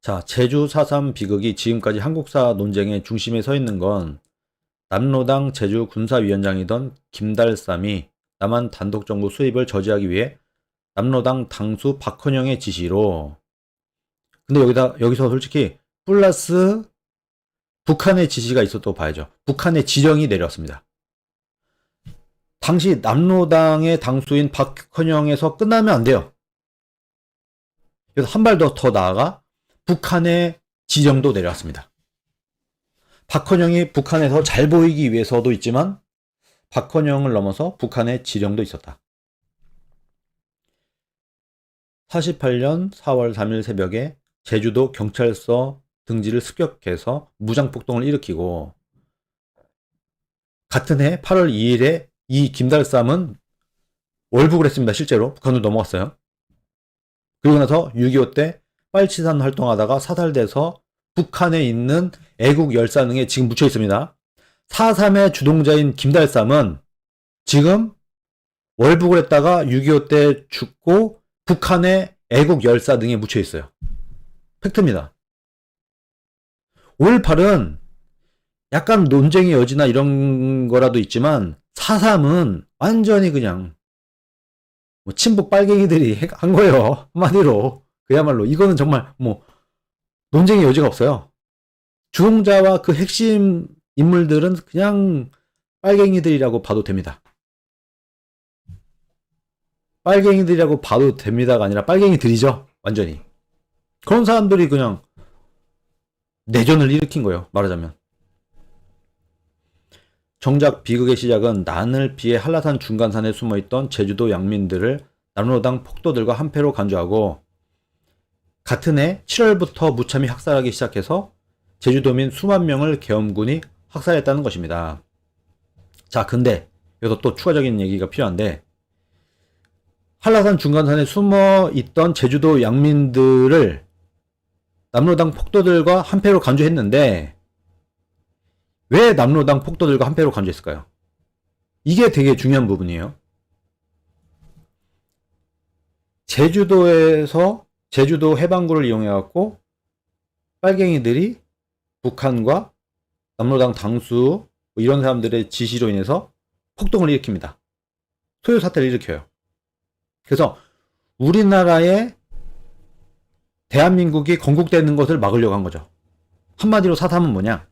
자, 제주 4.3 비극이 지금까지 한국사 논쟁의 중심에 서 있는 건 남로당 제주 군사위원장이던 김달삼이 남한 단독정부 수입을 저지하기 위해 남로당 당수 박헌영의 지시로, 근데 여기서 솔직히 플러스 북한의 지시가 있었다고 봐야죠. 북한의 지령이 내렸습니다. 당시 남로당의 당수인 박헌영에서 끝나면 안 돼요. 그래서 한 발 더 나아가 북한의 지령도 내려왔습니다. 박헌영이 북한에서 잘 보이기 위해서도 있지만 박헌영을 넘어서 북한의 지령도 있었다. 48년 4월 3일 새벽에 제주도 경찰서 등지를 습격해서 무장폭동을 일으키고, 같은 해 8월 2일에 이 김달삼은 월북을 했습니다. 실제로 북한으로 넘어갔어요. 그리고 나서 6.25 때 빨치산 활동하다가 사살돼서 북한에 있는 애국 열사능에 지금 묻혀 있습니다. 4.3의 주동자인 김달삼은 지금 월북을 했다가 6.25 때 죽고 북한의 애국 열사능에 묻혀 있어요. 팩트입니다. 5.18은 약간 논쟁의 여지나 이런 거라도 있지만 4.3은 완전히 그냥 뭐 친북 빨갱이들이 한 거예요. 한마디로. 그야말로 이거는 정말 뭐 논쟁의 여지가 없어요. 주동자와 그 핵심 인물들은 그냥 빨갱이들이라고 봐도 됩니다. 빨갱이들이라고 봐도 됩니다가 아니라 빨갱이들이죠. 완전히. 그런 사람들이 그냥 내전을 일으킨 거예요. 말하자면. 정작 비극의 시작은 난을 피해 한라산 중간산에 숨어있던 제주도 양민들을 남로당 폭도들과 한패로 간주하고, 같은 해 7월부터 무참히 학살하기 시작해서 제주도민 수만 명을 계엄군이 학살했다는 것입니다. 자, 근데 여기서 또 추가적인 얘기가 필요한데, 한라산 중간산에 숨어있던 제주도 양민들을 남로당 폭도들과 한패로 간주했는데 왜 남로당 폭도들과 한패로 간주했을까요? 이게 되게 중요한 부분이에요. 제주도에서 제주도 해방구를 이용해갖고 빨갱이들이 북한과 남로당 당수 이런 사람들의 지시로 인해서 폭동을 일으킵니다. 소요 사태를 일으켜요. 그래서 우리나라의 대한민국이 건국되는 것을 막으려고 한 거죠. 한마디로 4.3은 뭐냐?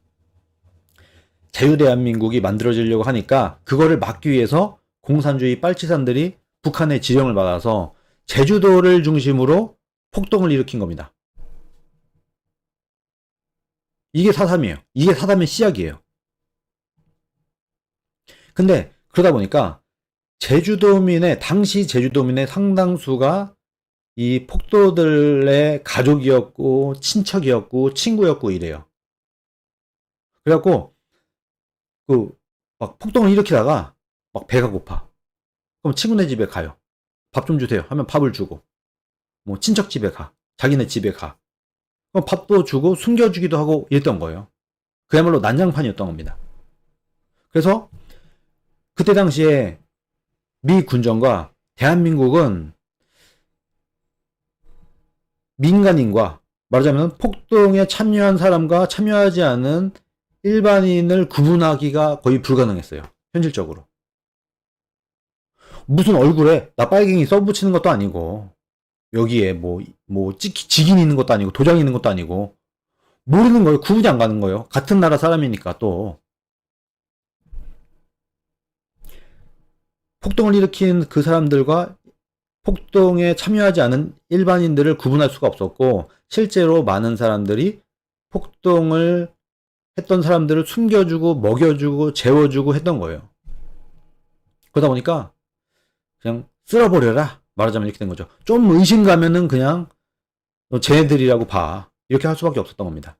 자유대한민국이 만들어지려고 하니까 그거를 막기 위해서 공산주의 빨치산들이 북한의 지령을 받아서 제주도를 중심으로 폭동을 일으킨 겁니다. 이게 4.3이에요. 이게 4.3의 시작이에요. 근데 그러다 보니까 당시 제주도민의 상당수가 이 폭도들의 가족이었고 친척이었고 친구였고 이래요. 그래갖고 막 폭동을 일으키다가 막 배가 고파. 그럼 친구네 집에 가요. 밥 좀 주세요 하면 밥을 주고, 뭐 친척 집에 가, 자기네 집에 가. 그럼 밥도 주고 숨겨주기도 하고 이랬던 거예요. 그야말로 난장판이었던 겁니다. 그래서 그때 당시에 미 군정과 대한민국은 민간인과, 말하자면 폭동에 참여한 사람과 참여하지 않은 일반인을 구분하기가 거의 불가능했어요. 현실적으로. 무슨 얼굴에 나 빨갱이 써붙이는 것도 아니고, 여기에 직인 있는 것도 아니고, 도장 있는 것도 아니고, 모르는 거예요. 구분이 안 가는 거예요. 같은 나라 사람이니까 또. 폭동을 일으킨 그 사람들과 폭동에 참여하지 않은 일반인들을 구분할 수가 없었고, 실제로 많은 사람들이 폭동을 했던 사람들을 숨겨주고 먹여주고 재워주고 했던 거예요. 그러다 보니까 그냥 쓸어버려라, 말하자면 이렇게 된 거죠. 좀 의심 가면은 그냥 너 쟤네들이라고 봐, 이렇게 할 수밖에 없었던 겁니다.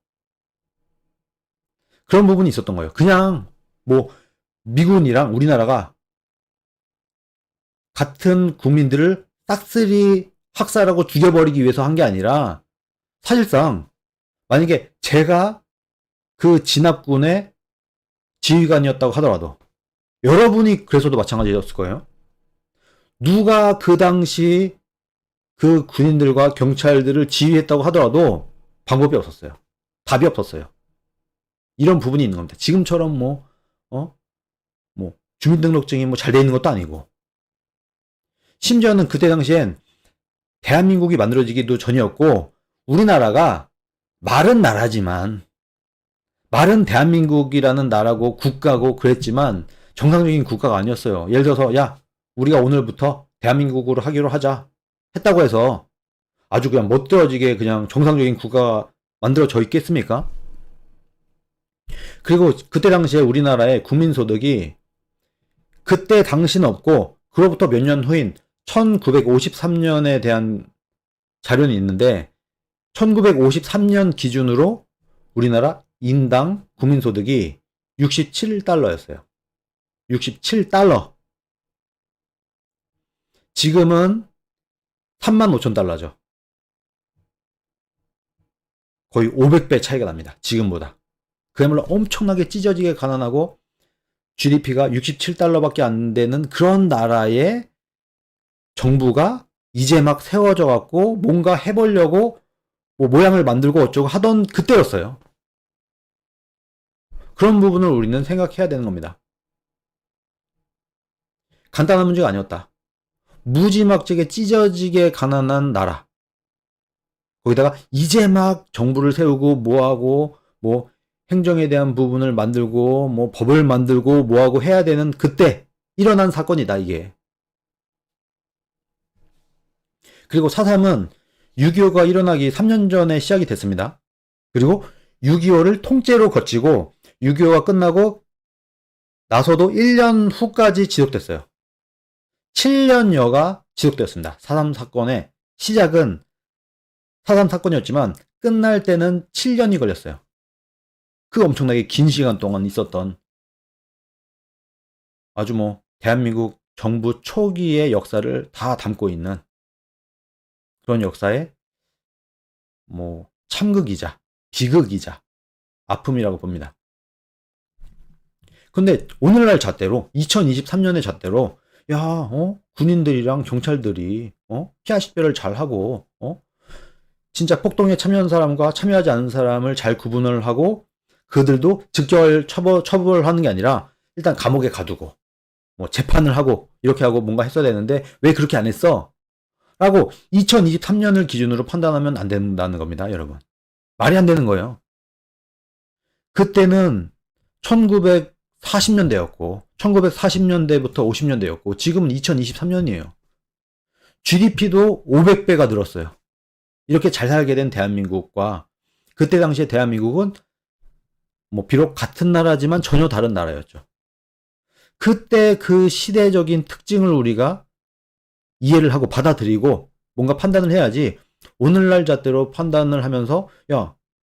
그런 부분이 있었던 거예요. 그냥 미군이랑 우리나라가 같은 국민들을 싹쓸이 학살하고 죽여버리기 위해서 한 게 아니라, 사실상 만약에 제가 그 진압군의 지휘관이었다고 하더라도, 여러분이 그래서도 마찬가지였을 거예요. 누가 그 당시 그 군인들과 경찰들을 지휘했다고 하더라도 방법이 없었어요. 답이 없었어요. 이런 부분이 있는 겁니다. 지금처럼 주민등록증이 잘 돼 있는 것도 아니고, 심지어는 그때 당시엔 대한민국이 만들어지기도 전이었고, 우리나라가 말은 나라지만, 말은 대한민국이라는 나라고 국가고 그랬지만 정상적인 국가가 아니었어요. 예를 들어서 야, 우리가 오늘부터 대한민국으로 하기로 하자 했다고 해서 아주 그냥 멋들어지게 그냥 정상적인 국가가 만들어져 있겠습니까? 그리고 그때 당시에 우리나라의 국민소득이 그때 당시는 없고 그로부터 몇 년 후인 1953년에 대한 자료는 있는데, 1953년 기준으로 우리나라 인당 국민소득이 67달러였어요. 67달러. 지금은 35,000달러죠. 거의 500배 차이가 납니다. 지금보다. 그야말로 엄청나게 찢어지게 가난하고 GDP가 67달러밖에 안 되는 그런 나라의 정부가 이제 막 세워져 갖고 뭔가 해보려고 모양을 만들고 어쩌고 하던 그때였어요. 그런 부분을 우리는 생각해야 되는 겁니다. 간단한 문제가 아니었다. 무지막지하게 찢어지게 가난한 나라. 거기다가 이제 막 정부를 세우고 뭐하고 행정에 대한 부분을 만들고 법을 만들고 뭐하고 해야 되는 그때 일어난 사건이다, 이게. 그리고 4.3은 6.25가 일어나기 3년 전에 시작이 됐습니다. 그리고 6.25를 통째로 거치고 6.25가 끝나고 나서도 1년 후까지 지속됐어요. 7년여가 지속되었습니다. 4.3 사건의 시작은 4.3 사건이었지만 끝날 때는 7년이 걸렸어요. 그 엄청나게 긴 시간 동안 있었던 아주 대한민국 정부 초기의 역사를 다 담고 있는 그런 역사의 참극이자 비극이자 아픔이라고 봅니다. 근데 오늘날 잣대로 2023년의 잣대로 군인들이랑 경찰들이 피아식별을 잘 하고 진짜 폭동에 참여한 사람과 참여하지 않은 사람을 잘 구분을 하고 그들도 즉결 처벌하는 게 아니라 일단 감옥에 가두고 재판을 하고 이렇게 하고 뭔가 했어야 되는데 왜 그렇게 안 했어? 라고 2023년을 기준으로 판단하면 안 된다는 겁니다, 여러분. 말이 안 되는 거예요. 그때는 1940년대였고 1940년대부터 50년대였고 지금은 2023년이에요. GDP도 500배가 늘었어요. 이렇게 잘 살게 된 대한민국과 그때 당시에 대한민국은 비록 같은 나라지만 전혀 다른 나라였죠. 그때 그 시대적인 특징을 우리가 이해를 하고 받아들이고 뭔가 판단을 해야지, 오늘날 잣대로 판단을 하면서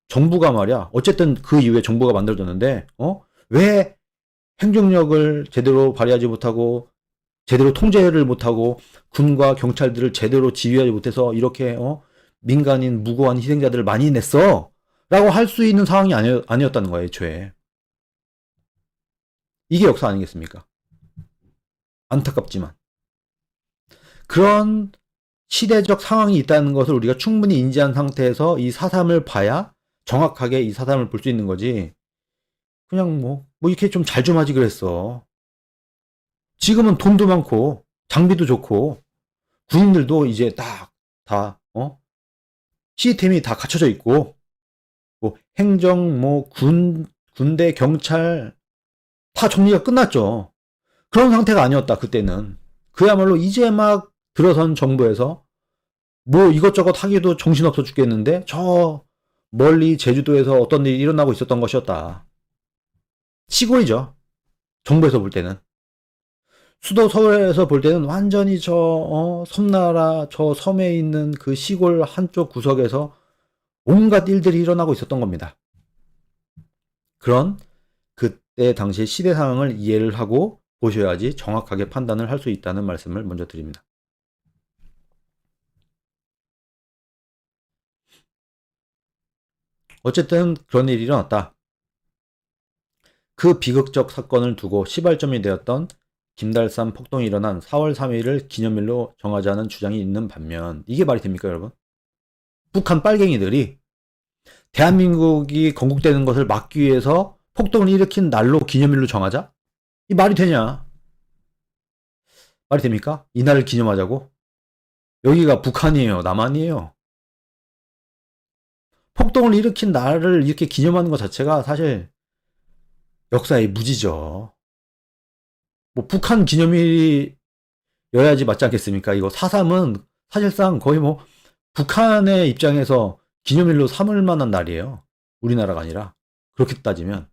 정부가 말이야 어쨌든 그 이후에 정부가 만들어졌는데 왜 행정력을 제대로 발휘하지 못하고 제대로 통제를 못하고 군과 경찰들을 제대로 지휘하지 못해서 이렇게 민간인 무고한 희생자들을 많이 냈어 라고 할 수 있는 상황이 아니었다는 거예요, 애초에. 이게 역사 아니겠습니까? 안타깝지만 그런 시대적 상황이 있다는 것을 우리가 충분히 인지한 상태에서 이 4.3을 봐야 정확하게 이 4.3을 볼 수 있는 거지, 그냥 이렇게 좀 잘 좀 하지 그랬어. 지금은 돈도 많고 장비도 좋고 군인들도 이제 다 시스템이 다 갖춰져 있고 행정 군대 경찰 다 정리가 끝났죠. 그런 상태가 아니었다, 그때는. 그야말로 이제 막 들어선 정부에서 이것저것 하기도 정신없어 죽겠는데 저 멀리 제주도에서 어떤 일이 일어나고 있었던 것이었다. 시골이죠, 정부에서 볼 때는. 수도 서울에서 볼 때는 완전히 섬나라 저 섬에 있는 그 시골 한쪽 구석에서 온갖 일들이 일어나고 있었던 겁니다. 그런 그때 당시의 시대 상황을 이해를 하고 보셔야지 정확하게 판단을 할 수 있다는 말씀을 먼저 드립니다. 어쨌든 그런 일이 일어났다. 그 비극적 사건을 두고 시발점이 되었던 김달산 폭동이 일어난 4월 3일을 기념일로 정하자는 주장이 있는 반면, 이게 말이 됩니까, 여러분? 북한 빨갱이들이 대한민국이 건국되는 것을 막기 위해서 폭동을 일으킨 날로 기념일로 정하자? 이 말이 되냐? 말이 됩니까? 이날을 기념하자고? 여기가 북한이에요, 남한이에요. 폭동을 일으킨 날을 이렇게 기념하는 것 자체가 사실 역사의 무지죠. 뭐 북한 기념일이어야지 맞지 않겠습니까? 이거 4.3은 사실상 거의 뭐 북한의 입장에서 기념일로 삼을 만한 날이에요. 우리나라가 아니라. 그렇게 따지면.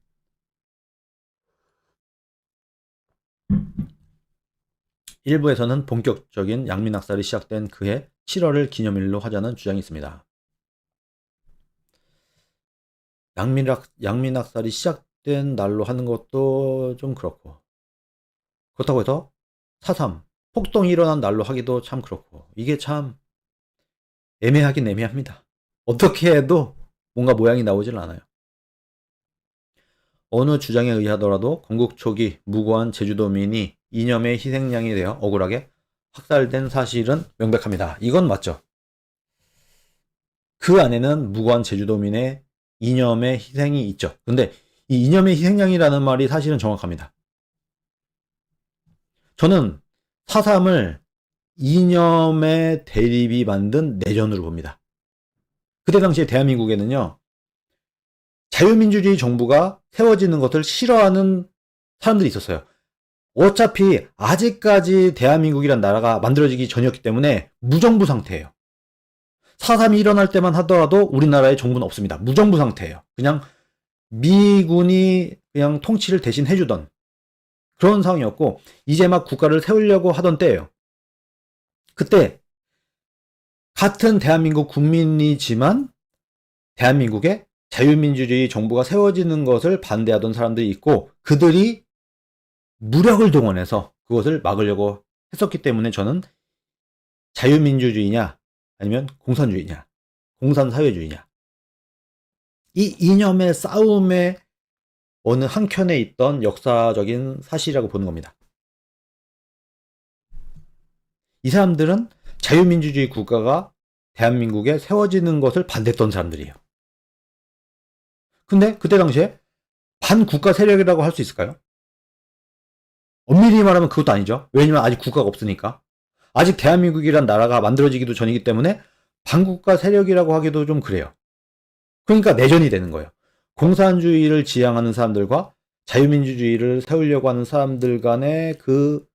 일부에서는 본격적인 양민학살이 시작된 그해 7월을 기념일로 하자는 주장이 있습니다. 양민학살이 시작된 날로 하는 것도 좀 그렇고, 그렇다고 해서 4.3 폭동이 일어난 날로 하기도 참 그렇고, 이게 참 애매하긴 애매합니다. 어떻게 해도 뭔가 모양이 나오질 않아요. 어느 주장에 의하더라도 건국 초기 무고한 제주도민이 이념의 희생양이 되어 억울하게 학살된 사실은 명백합니다. 이건 맞죠. 그 안에는 무고한 제주도민의 이념의 희생이 있죠. 근데 이 이념의 희생양이라는 말이 사실은 정확합니다. 저는 4.3을 이념의 대립이 만든 내전으로 봅니다. 그때 당시에 대한민국에는요, 자유민주주의 정부가 세워지는 것을 싫어하는 사람들이 있었어요. 어차피 아직까지 대한민국이란 나라가 만들어지기 전이었기 때문에 무정부 상태예요. 4.3이 일어날 때만 하더라도 우리나라에 정부는 없습니다. 무정부 상태예요. 그냥 미군이 그냥 통치를 대신 해주던 그런 상황이었고, 이제 막 국가를 세우려고 하던 때예요. 그때 같은 대한민국 국민이지만 대한민국에 자유민주주의 정부가 세워지는 것을 반대하던 사람들이 있고, 그들이 무력을 동원해서 그것을 막으려고 했었기 때문에 저는 자유민주주의냐 아니면 공산주의냐, 공산사회주의냐, 이 이념의 싸움의 어느 한켠에 있던 역사적인 사실이라고 보는 겁니다. 이 사람들은 자유민주주의 국가가 대한민국에 세워지는 것을 반대했던 사람들이에요. 근데 그때 당시에 반국가 세력이라고 할 수 있을까요? 엄밀히 말하면 그것도 아니죠. 왜냐면 아직 국가가 없으니까. 아직 대한민국이란 나라가 만들어지기도 전이기 때문에 반국가 세력이라고 하기도 좀 그래요. 그러니까 내전이 되는 거예요. 공산주의를 지향하는 사람들과 자유민주주의를 세우려고 하는 사람들 간의 그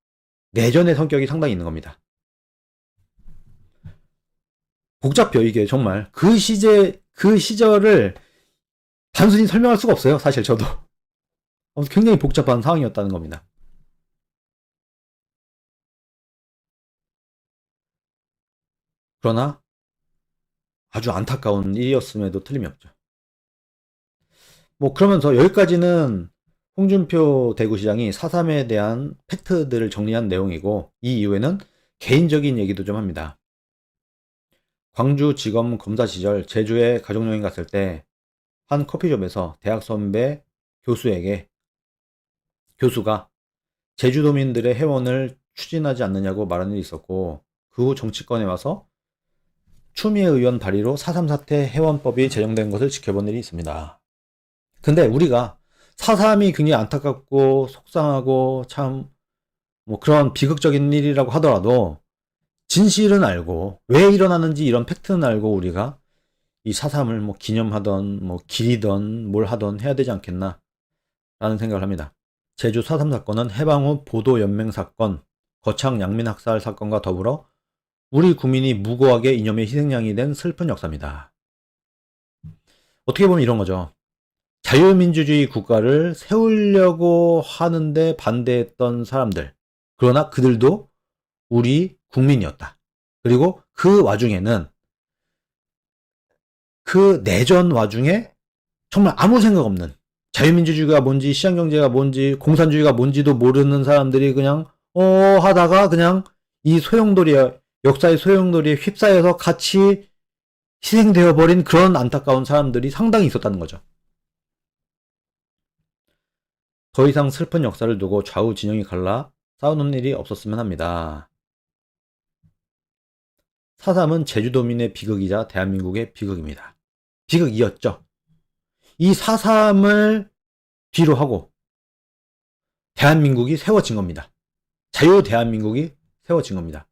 내전의 성격이 상당히 있는 겁니다. 복잡해요, 이게 정말. 그 시절을 단순히 설명할 수가 없어요, 사실 저도. 굉장히 복잡한 상황이었다는 겁니다. 그러나 아주 안타까운 일이었음에도 틀림이 없죠. 뭐 그러면서 여기까지는 홍준표 대구시장이 4.3에 대한 팩트들을 정리한 내용이고, 이 이후에는 개인적인 얘기도 좀 합니다. 광주지검 검사 시절 제주에 가족여행 갔을 때 한 커피숍에서 대학 선배 교수가 제주도민들의 해원을 추진하지 않느냐고 말하는 일이 있었고, 그 후 정치권에 와서 추미애 의원 발의로 4.3 사태 해원법이 제정된 것을 지켜본 일이 있습니다. 근데 우리가 4.3이 굉장히 안타깝고 속상하고 참 뭐 그런 비극적인 일이라고 하더라도 진실은 알고 왜 일어나는지 이런 팩트는 알고 우리가 이 4.3을 뭐 기념하던 뭐 기리던 뭘 하던 해야 되지 않겠나 라는 생각을 합니다. 제주 4.3 사건은 해방 후 보도연맹 사건, 거창 양민학살 사건과 더불어 우리 국민이 무고하게 이념의 희생양이 된 슬픈 역사입니다. 어떻게 보면 이런 거죠. 자유민주주의 국가를 세우려고 하는데 반대했던 사람들, 그러나 그들도 우리 국민이었다. 그리고 그 와중에는 그 내전 와중에 정말 아무 생각 없는, 자유민주주의가 뭔지 시장경제가 뭔지 공산주의가 뭔지도 모르는 사람들이 그냥 하다가 그냥 이 소용돌이에, 역사의 소용돌이에 휩싸여서 같이 희생되어 버린 그런 안타까운 사람들이 상당히 있었다는 거죠. 더 이상 슬픈 역사를 두고 좌우 진영이 갈라 싸우는 일이 없었으면 합니다. 4.3은 제주도민의 비극이자 대한민국의 비극입니다. 비극이었죠. 이 4.3을 뒤로 하고 대한민국이 세워진 겁니다. 자유 대한민국이 세워진 겁니다.